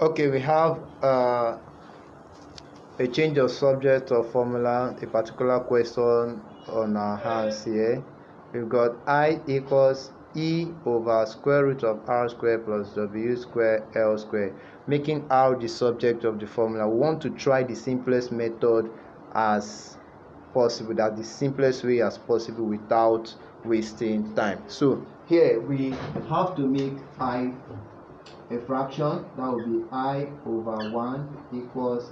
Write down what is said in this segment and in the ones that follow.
Okay, we have a change of subject or formula, a particular question on our hands here. We've got I equals E over square root of R squared plus W squared L squared, making R the subject of the formula. We want to try the simplest method as possible, that the simplest way as possible without wasting time. So here we have to make I a fraction. That will be I over 1 equals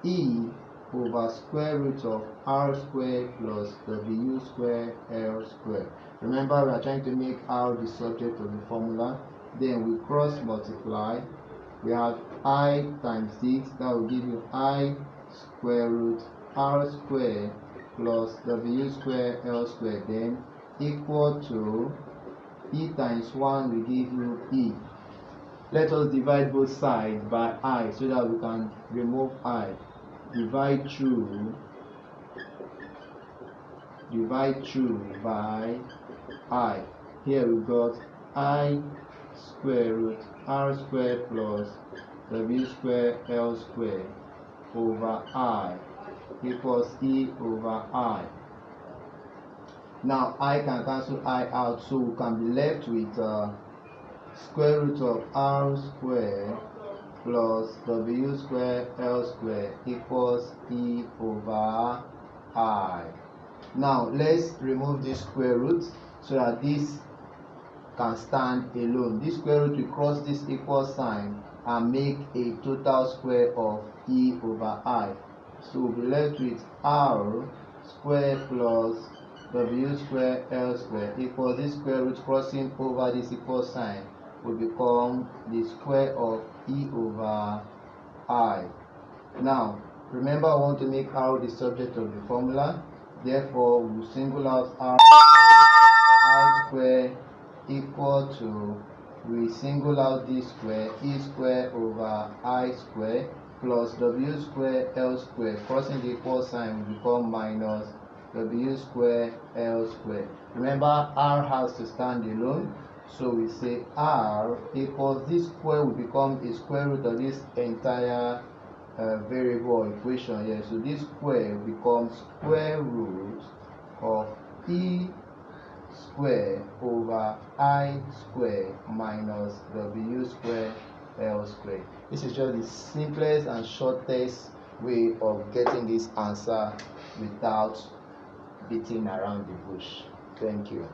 E over square root of R squared plus W squared L squared. Remember, we are trying to make R the subject of the formula. Then we cross multiply. We have I times this. That will give you I square root R squared plus W squared L squared. Then equal to E times 1 will give you E. Let us divide both sides by I so that we can remove I. Divide through by I. Here we got I square root R squared plus W squared L squared over I equals E over I. Now I can cancel I out, so we can be left with square root of R squared plus W square L square equals E over I. Now let's remove this square root so that this can stand alone. This square root will cross this equal sign and make a total square of E over I. So we'll be left with R square plus W square L square equals this square root crossing over this equal sign will become the square of E over I. Now, remember, I want to make R the subject of the formula. Therefore, we single out R square equal to, we single out this square, E square over I square plus W square L square. Crossing the equal sign will become minus W square L square. Remember, R has to stand alone. So we say R equals, this square will become a square root of this entire variable equation here. So this square becomes square root of E square over I square minus W square L square. This is just the simplest and shortest way of getting this answer without beating around the bush. Thank you.